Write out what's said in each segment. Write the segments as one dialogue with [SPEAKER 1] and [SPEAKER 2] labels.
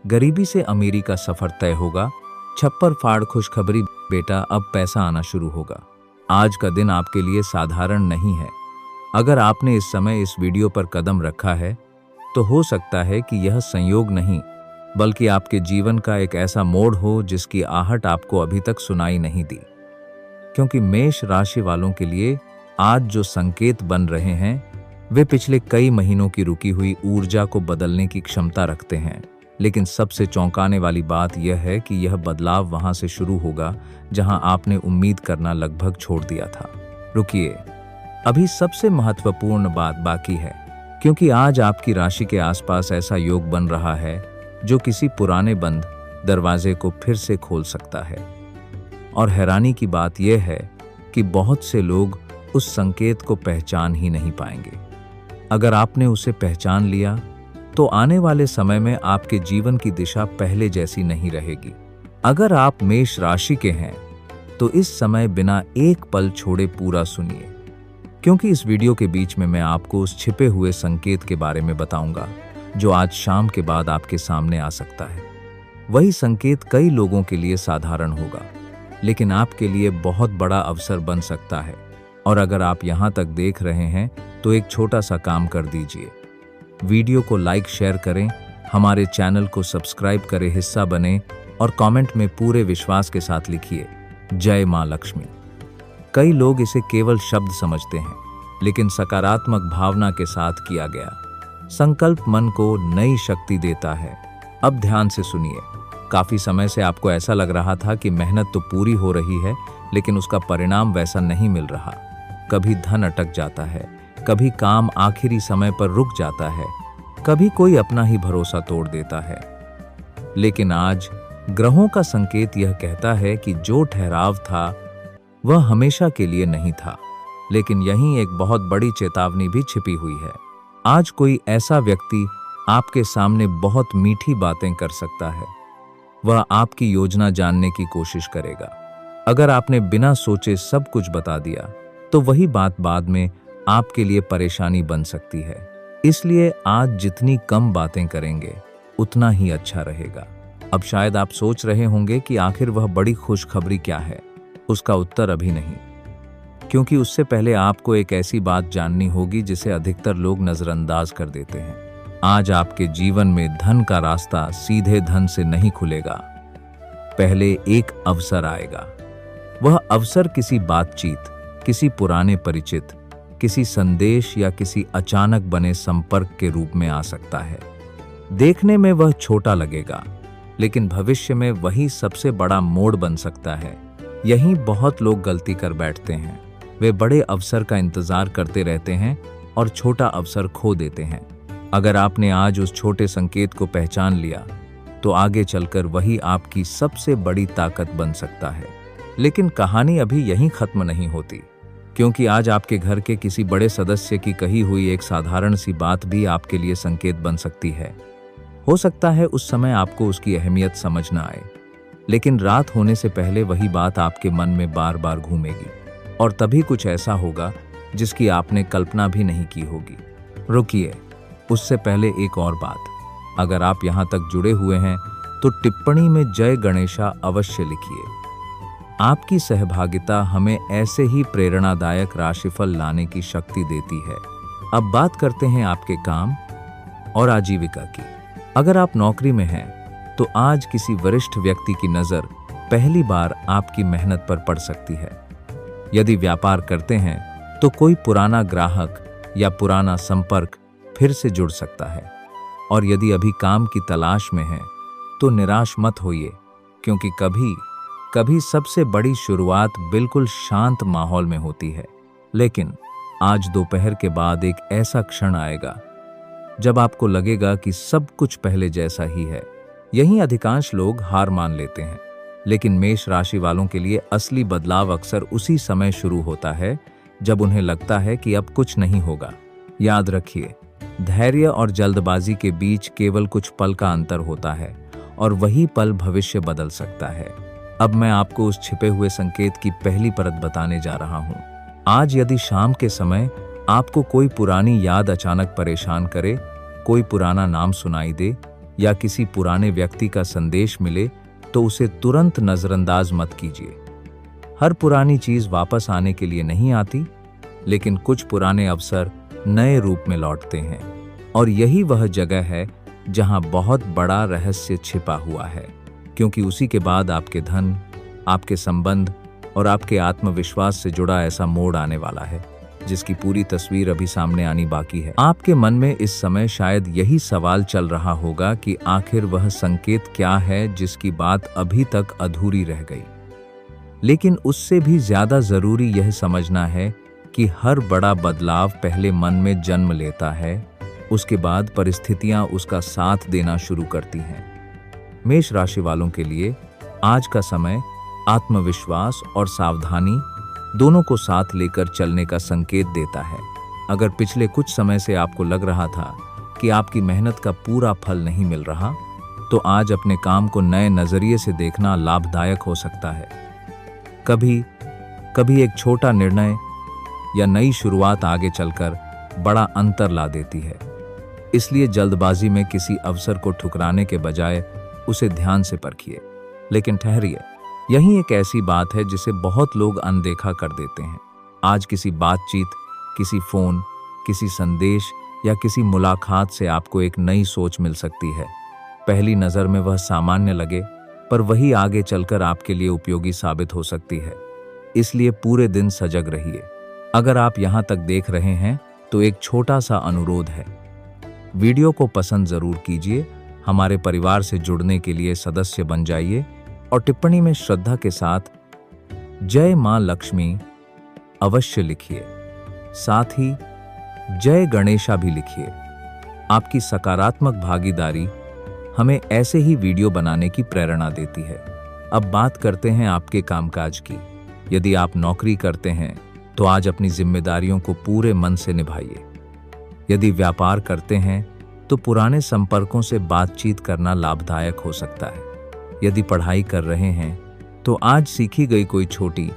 [SPEAKER 1] गरीबी से अमीरी का सफर तय होगा। छप्पर फाड़ खुशखबरी बेटा, अब पैसा आना शुरू होगा। आज का दिन आपके लिए साधारण नहीं है। अगर आपने इस समय इस वीडियो पर कदम रखा है तो हो सकता है कि यह संयोग नहीं बल्कि आपके जीवन का एक ऐसा मोड़ हो जिसकी आहट आपको अभी तक सुनाई नहीं दी। क्योंकि मेष राशि वालों के लिए आज जो संकेत बन रहे हैं वे पिछले कई महीनों की रुकी हुई ऊर्जा को बदलने की क्षमता रखते हैं। लेकिन सबसे चौंकाने वाली बात यह है कि यह बदलाव वहां से शुरू होगा जहां आपने उम्मीद करना लगभग छोड़ दिया था। रुकिए, अभी सबसे महत्वपूर्ण बात बाकी है, क्योंकि आज आपकी राशि के आसपास ऐसा योग बन रहा है जो किसी पुराने बंद दरवाजे को फिर से खोल सकता है। और हैरानी की बात यह है कि बहुत से लोग उस संकेत को पहचान ही नहीं पाएंगे। अगर आपने उसे पहचान लिया तो आने वाले समय में आपके जीवन की दिशा पहले जैसी नहीं रहेगी। अगर आप मेष राशि के हैं तो इस समय बिना एक पल छोड़े पूरा सुनिए, क्योंकि इस वीडियो के बीच में मैं आपको उस छिपे हुए संकेत के बारे में बताऊंगा जो आज शाम के बाद आपके सामने आ सकता है। वही संकेत कई लोगों के लिए साधारण होगा, लेकिन आपके लिए बहुत बड़ा अवसर बन सकता है। और अगर आप यहां तक देख रहे हैं तो एक छोटा सा काम कर दीजिए, वीडियो को लाइक शेयर करें, हमारे चैनल को सब्सक्राइब करें, हिस्सा बने और कमेंट में पूरे विश्वास के साथ लिखिए जय मां लक्ष्मी। कई लोग इसे केवल शब्द समझते हैं, लेकिन सकारात्मक भावना के साथ किया गया संकल्प मन को नई शक्ति देता है। अब ध्यान से सुनिए। काफी समय से आपको ऐसा लग रहा था कि मेहनत तो पूरी हो रही है, लेकिन उसका परिणाम वैसा नहीं मिल रहा। कभी धन अटक जाता है, कभी काम आखिरी समय पर रुक जाता है, कभी कोई अपना ही भरोसा तोड़ देता है। लेकिन आज ग्रहों का संकेत यह कहता है कि जो ठहराव था वह हमेशा के लिए नहीं था। लेकिन यहीं एक बहुत बड़ी चेतावनी भी छिपी हुई है। आज कोई ऐसा व्यक्ति आपके सामने बहुत मीठी बातें कर सकता है। वह आपकी योजना जानने की कोशिश करेगा। अगर आपने बिना सोचे सब कुछ बता दिया तो वही बात बाद में आपके लिए परेशानी बन सकती है। इसलिए आज जितनी कम बातें करेंगे उतना ही अच्छा रहेगा। अब शायद आप सोच रहे होंगे कि आखिर वह बड़ी खुशखबरी क्या है। उसका उत्तर अभी नहीं, क्योंकि उससे पहले आपको एक ऐसी बात जाननी होगी जिसे अधिकतर लोग नजरअंदाज कर देते हैं। आज आपके जीवन में धन का रास्ता सीधे धन से नहीं खुलेगा। पहले एक अवसर आएगा। वह अवसर किसी बातचीत, किसी पुराने परिचित, किसी संदेश या किसी अचानक बने संपर्क के रूप में आ सकता है। देखने में वह छोटा लगेगा, लेकिन भविष्य में वही सबसे बड़ा मोड़ बन सकता है। यहीं बहुत लोग गलती कर बैठते हैं। वे बड़े अवसर का इंतजार करते रहते हैं और छोटा अवसर खो देते हैं। अगर आपने आज उस छोटे संकेत को पहचान लिया तो आगे चलकर वही आपकी सबसे बड़ी ताकत बन सकता है। लेकिन कहानी अभी यहीं खत्म नहीं होती, क्योंकि आज आपके घर के किसी बड़े सदस्य की कही हुई एक साधारण सी बात भी आपके लिए संकेत बन सकती है। हो सकता है उस समय आपको उसकी अहमियत समझ ना आए, लेकिन रात होने से पहले वही बात आपके मन में बार बार घूमेगी और तभी कुछ ऐसा होगा जिसकी आपने कल्पना भी नहीं की होगी। रुकिए, उससे पहले एक और बात। अगर आप यहाँ तक जुड़े हुए हैं तो टिप्पणी में जय गणेशा अवश्य लिखिए। आपकी सहभागिता हमें ऐसे ही प्रेरणादायक राशिफल लाने की शक्ति देती है। अब बात करते हैं आपके काम और आजीविका की। अगर आप नौकरी में हैं तो आज किसी वरिष्ठ व्यक्ति की नज़र पहली बार आपकी मेहनत पर पड़ सकती है। यदि व्यापार करते हैं तो कोई पुराना ग्राहक या पुराना संपर्क फिर से जुड़ सकता है। और यदि अभी काम की तलाश में हैं तो निराश मत होइए, क्योंकि कभी कभी सबसे बड़ी शुरुआत बिल्कुल शांत माहौल में होती है। लेकिन आज दोपहर के बाद एक ऐसा क्षण आएगा जब आपको लगेगा कि सब कुछ पहले जैसा ही है। यहीं अधिकांश लोग हार मान लेते हैं, लेकिन मेष राशि वालों के लिए असली बदलाव अक्सर उसी समय शुरू होता है जब उन्हें लगता है कि अब कुछ नहीं होगा। याद रखिए, धैर्य और जल्दबाजी के बीच केवल कुछ पल का अंतर होता है और वही पल भविष्य बदल सकता है। अब मैं आपको उस छिपे हुए संकेत की पहली परत बताने जा रहा हूं। आज यदि शाम के समय आपको कोई पुरानी याद अचानक परेशान करे, कोई पुराना नाम सुनाई दे या किसी पुराने व्यक्ति का संदेश मिले तो उसे तुरंत नजरअंदाज मत कीजिए। हर पुरानी चीज वापस आने के लिए नहीं आती, लेकिन कुछ पुराने अवसर नए रूप में लौटते हैं, और यही वह जगह है जहां बहुत बड़ा रहस्य छिपा हुआ है, क्योंकि उसी के बाद आपके धन, आपके संबंध और आपके आत्मविश्वास से जुड़ा ऐसा मोड़ आने वाला है जिसकी पूरी तस्वीर अभी सामने आनी बाकी है। आपके मन में इस समय शायद यही सवाल चल रहा होगा कि आखिर वह संकेत क्या है जिसकी बात अभी तक अधूरी रह गई। लेकिन उससे भी ज्यादा जरूरी यह समझना है कि हर बड़ा बदलाव पहले मन में जन्म लेता है, उसके बाद परिस्थितियां उसका साथ देना शुरू करती हैं। मेष राशि वालों के लिए आज का समय आत्मविश्वास और सावधानी दोनों को साथ लेकर चलने का संकेत देता है। अगर पिछले कुछ समय से आपको लग रहा था कि आपकी मेहनत का पूरा फल नहीं मिल रहा, तो आज अपने काम को नए नजरिए से देखना लाभदायक हो सकता है। कभी एक छोटा निर्णय या नई शुरुआत आगे चलकर बड़ा अंतर ला देती है। इसलिए जल्दबाजी में किसी अवसर को ठुकराने के बजाय उसे ध्यान से परखिए। लेकिन ठहरिए, यही एक ऐसी बात है जिसे बहुत लोग अनदेखा कर देते हैं। आज किसी बातचीत, किसी फोन, किसी संदेश या किसी मुलाकात से आपको एक नई सोच मिल सकती है। पहली नजर में वह सामान्य लगे, पर वही आगे चलकर आपके लिए उपयोगी साबित हो सकती है। इसलिए पूरे दिन सजग रहिए। अगर आप यहाँ तक देख रहे हैं तो एक छोटा सा अनुरोध है, वीडियो को पसंद जरूर कीजिए, हमारे परिवार से जुड़ने के लिए सदस्य बन जाइए और टिप्पणी में श्रद्धा के साथ जय मां लक्ष्मी अवश्य लिखिए। साथ ही जय गणेशा भी लिखिए। आपकी सकारात्मक भागीदारी हमें ऐसे ही वीडियो बनाने की प्रेरणा देती है। अब बात करते हैं आपके कामकाज की। यदि आप नौकरी करते हैं तो आज अपनी जिम्मेदारियों को पूरे मन से निभाइए। यदि व्यापार करते हैं तो पुराने संपर्कों से बातचीत करना लाभदायक हो सकता है। यदि पढ़ाई कर रहे हैं तो आज सीखी गई कोई छोटी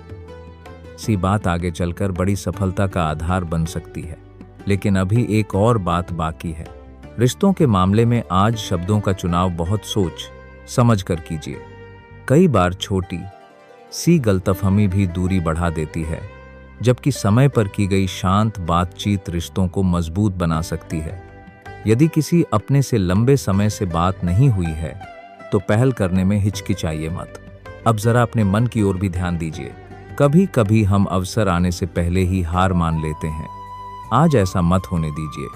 [SPEAKER 1] सी बात आगे चलकर बड़ी सफलता का आधार बन सकती है। लेकिन अभी एक और बात बाकी है। रिश्तों के मामले में आज शब्दों का चुनाव बहुत सोच समझ कर कीजिए। कई बार छोटी सी गलतफहमी भी दूरी बढ़ा देती है, जबकि समय पर की गई शांत बातचीत रिश्तों को मजबूत बना सकती है। यदि किसी अपने से लंबे समय से बात नहीं हुई है तो पहल करने में हिचकिचाइए मत। अब जरा अपने मन की ओर भी ध्यान दीजिए। कभी कभी हम अवसर आने से पहले ही हार मान लेते हैं। आज ऐसा मत होने दीजिए।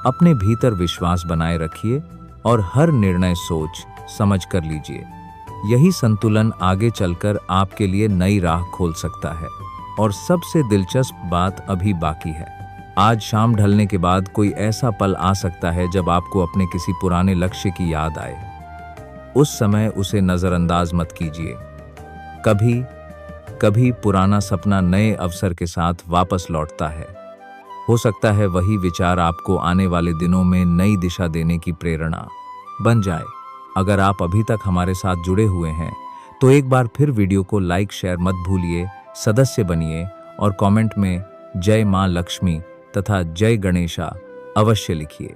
[SPEAKER 1] अपने भीतर विश्वास बनाए रखिए और हर निर्णय सोच समझ कर लीजिए। यही संतुलन आगे चलकर आपके लिए नई राह खोल सकता है। और सबसे दिलचस्प बात अभी बाकी है। आज शाम ढलने के बाद कोई ऐसा पल आ सकता है जब आपको अपने किसी पुराने लक्ष्य की याद आए। उस समय उसे नजरअंदाज मत कीजिए। कभी पुराना सपना नए अवसर के साथ वापस लौटता है। हो सकता है वही विचार आपको आने वाले दिनों में नई दिशा देने की प्रेरणा बन जाए। अगर आप अभी तक हमारे साथ जुड़े हुए हैं तो एक बार फिर वीडियो को लाइक शेयर मत भूलिए, सदस्य बनिए और कमेंट में जय मां लक्ष्मी तथा जय गणेशा अवश्य लिखिए।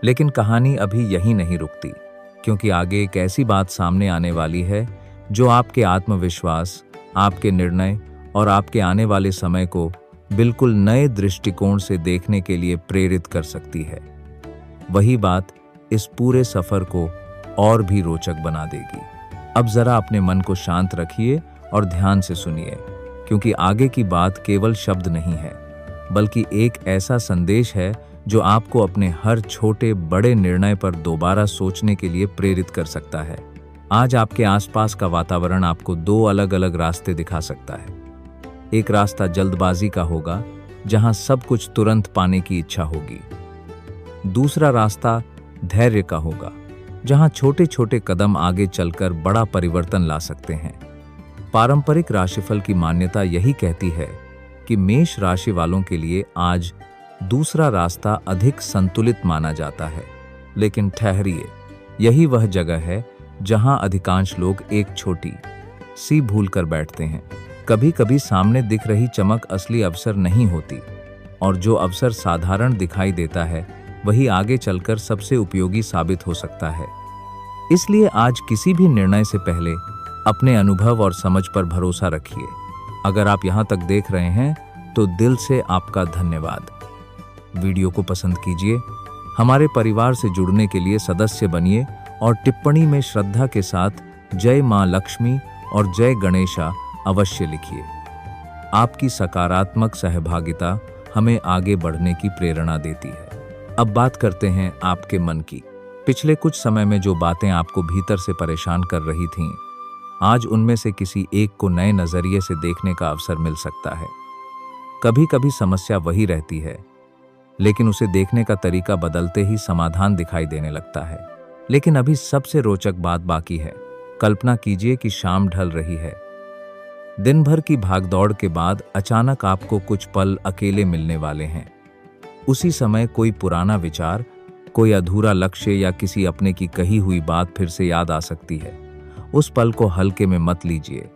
[SPEAKER 1] लेकिन कहानी अभी यही नहीं रुकती, क्योंकि आगे एक ऐसी बात सामने आने वाली है जो आपके आत्मविश्वास, आपके निर्णय और आपके आने वाले समय को बिल्कुल नए दृष्टिकोण से देखने के लिए प्रेरित कर सकती है। वही बात इस पूरे सफर को और भी रोचक बना देगी। अब जरा अपने मन को शांत रखिए और ध्यान से सुनिए, क्योंकि आगे की बात केवल शब्द नहीं है, बल्कि एक ऐसा संदेश है जो आपको अपने हर छोटे बड़े निर्णय पर दोबारा सोचने के लिए प्रेरित कर सकता है। आज आपके आसपास का वातावरण आपको दो अलग अलग रास्ते दिखा सकता है। एक रास्ता जल्दबाजी का होगा, जहां सब कुछ तुरंत पाने की इच्छा होगी। दूसरा रास्ता धैर्य का होगा, जहां छोटे छोटे कदम आगे चलकर बड़ा परिवर्तन ला सकते हैं। पारंपरिक राशिफल की मान्यता यही कहती है कि मेष राशि वालों के लिए आज दूसरा रास्ता अधिक संतुलित माना जाता है। लेकिन ठहरिए, यही वह जगह है जहां अधिकांश लोग एक छोटी सी भूल कर बैठते हैं। कभी कभी सामने दिख रही चमक असली अवसर नहीं होती, और जो अवसर साधारण दिखाई देता है वही आगे चलकर सबसे उपयोगी साबित हो सकता है। इसलिए आज किसी भी निर्णय से पहले अपने अनुभव और समझ पर भरोसा रखिए। अगर आप यहाँ तक देख रहे हैं तो दिल से आपका धन्यवाद। वीडियो को पसंद कीजिए, हमारे परिवार से जुड़ने के लिए सदस्य बनिए और टिप्पणी में श्रद्धा के साथ जय मां लक्ष्मी और जय गणेशा अवश्य लिखिए। आपकी सकारात्मक सहभागिता हमें आगे बढ़ने की प्रेरणा देती है। अब बात करते हैं आपके मन की। पिछले कुछ समय में जो बातें आपको भीतर से परेशान कर रही थीं, आज उनमें से किसी एक को नए नजरिए से देखने का अवसर मिल सकता है। कभी कभी समस्या वही रहती है, लेकिन उसे देखने का तरीका बदलते ही समाधान दिखाई देने लगता है। लेकिन अभी सबसे रोचक बात बाकी है। कल्पना कीजिए कि शाम ढल रही है। दिन भर की भागदौड़ के बाद अचानक आपको कुछ पल अकेले मिलने वाले हैं। उसी समय कोई पुराना विचार, कोई अधूरा लक्ष्य या किसी अपने की कही हुई बात फिर से याद आ सकती है। उस पल को हल्के में मत लीजिए।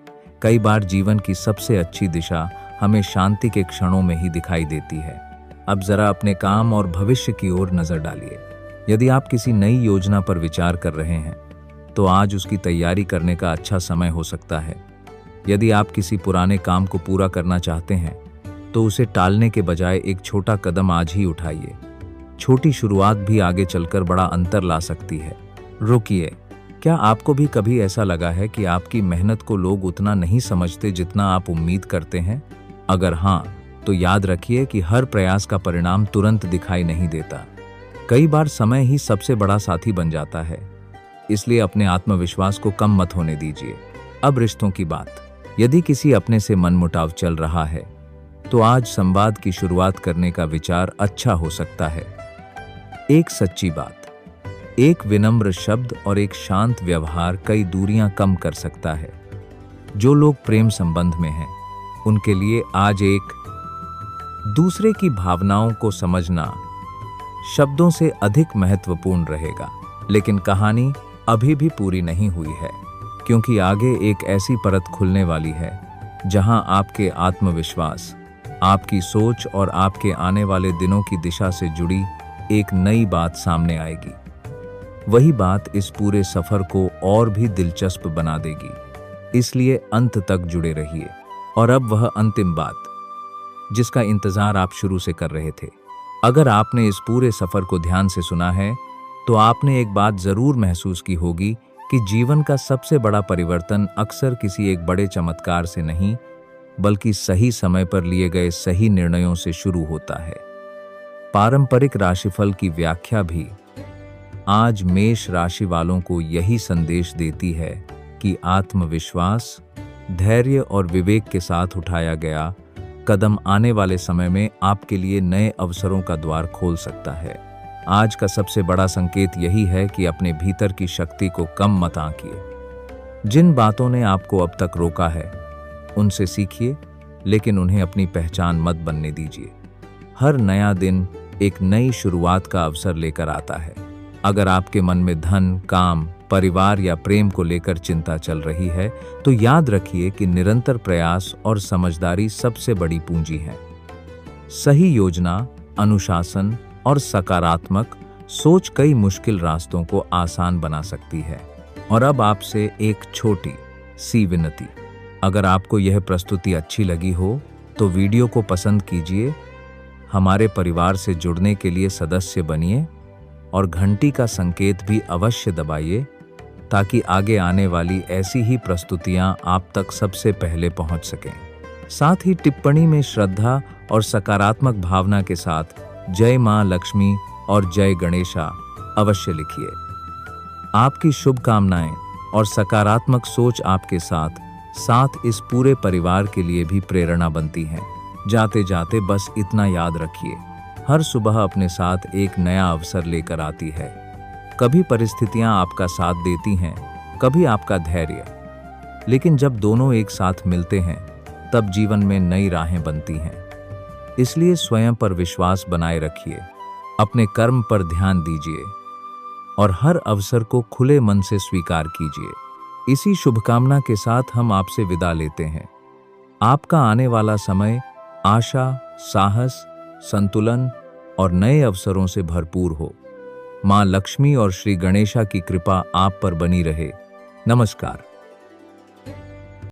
[SPEAKER 1] कई बार जीवन की सबसे अच्छी दिशा हमें शांति के क्षणों में ही दिखाई देती है। अब जरा अपने काम और भविष्य की ओर नजर डालिए। यदि आप किसी नई योजना पर विचार कर रहे हैं तो आज उसकी तैयारी करने का अच्छा समय हो सकता है। यदि आप किसी पुराने काम को पूरा करना चाहते हैं तो उसे टालने के बजाय एक छोटा कदम आज ही उठाइए। छोटी शुरुआत भी आगे चलकर बड़ा अंतर ला सकती है। रुकिए, क्या आपको भी कभी ऐसा लगा है कि आपकी मेहनत को लोग उतना नहीं समझते जितना आप उम्मीद करते हैं? अगर हाँ, तो याद रखिए कि हर प्रयास का परिणाम तुरंत दिखाई नहीं देता। कई बार समय ही सबसे बड़ा साथी बन जाता है। इसलिए अपने आत्मविश्वास को कम मत होने दीजिए। अब रिश्तों की बात। यदि किसी अपने से मनमुटाव चल रहा है तो आज संवाद की शुरुआत करने का विचार अच्छा हो सकता है। एक सच्ची बात, एक विनम्र शब्द और एक शांत व्यवहार कई दूरियां कम कर सकता है। जो लोग प्रेम संबंध में हैं, उनके लिए आज एक दूसरे की भावनाओं को समझना शब्दों से अधिक महत्वपूर्ण रहेगा। लेकिन कहानी अभी भी पूरी नहीं हुई है, क्योंकि आगे एक ऐसी परत खुलने वाली है जहां आपके आत्मविश्वास, आपकी सोच और आपके आने वाले दिनों की दिशा से जुड़ी एक नई बात सामने आएगी। वही बात इस पूरे सफर को और भी दिलचस्प बना देगी। इसलिए अंत तक जुड़े रहिए। और अब वह अंतिम बात जिसका इंतजार आप शुरू से कर रहे थे। अगर आपने इस पूरे सफर को ध्यान से सुना है तो आपने एक बात जरूर महसूस की होगी कि जीवन का सबसे बड़ा परिवर्तन अक्सर किसी एक बड़े चमत्कार से नहीं, बल्कि सही समय पर लिए गए सही निर्णयों से शुरू होता है। पारंपरिक राशिफल की व्याख्या भी आज मेष राशि वालों को यही संदेश देती है कि आत्मविश्वास, धैर्य और विवेक के साथ उठाया गया कदम आने वाले समय में आपके लिए नए अवसरों का द्वार खोल सकता है। आज का सबसे बड़ा संकेत यही है कि अपने भीतर की शक्ति को कम मत आंकिए। जिन बातों ने आपको अब तक रोका है, उनसे सीखिए, लेकिन उन्हें अपनी पहचान मत बनने दीजिए। हर नया दिन एक नई शुरुआत का अवसर लेकर आता है। अगर आपके मन में धन, काम, परिवार या प्रेम को लेकर चिंता चल रही है तो याद रखिए कि निरंतर प्रयास और समझदारी सबसे बड़ी पूंजी है। सही योजना, अनुशासन और सकारात्मक सोच कई मुश्किल रास्तों को आसान बना सकती है। और अब आपसे एक छोटी सी विनती। अगर आपको यह प्रस्तुति अच्छी लगी हो तो वीडियो को पसंद कीजिए, हमारे परिवार से जुड़ने के लिए सदस्य बनिए और घंटी का संकेत भी अवश्य दबाइए ताकि आगे आने वाली ऐसी ही प्रस्तुतियां आप तक सबसे पहले पहुंच सकें। साथ ही टिप्पणी में श्रद्धा और सकारात्मक भावना के साथ जय मां लक्ष्मी और जय गणेशा अवश्य लिखिए। आपकी शुभकामनाएं और सकारात्मक सोच आपके साथ इस पूरे परिवार के लिए भी प्रेरणा बनती हैं। जाते जाते बस इतना याद रखिए, हर सुबह अपने साथ एक नया अवसर लेकर आती है। कभी परिस्थितियां आपका साथ देती हैं, कभी आपका धैर्य, लेकिन जब दोनों एक साथ मिलते हैं तब जीवन में नई राहें बनती हैं। इसलिए स्वयं पर विश्वास बनाए रखिए, अपने कर्म पर ध्यान दीजिए और हर अवसर को खुले मन से स्वीकार कीजिए। इसी शुभकामना के साथ हम आपसे विदा लेते हैं। आपका आने वाला समय आशा, साहस, संतुलन और नए अवसरों से भरपूर हो। मां लक्ष्मी और श्री गणेशा की कृपा आप पर बनी रहे। नमस्कार।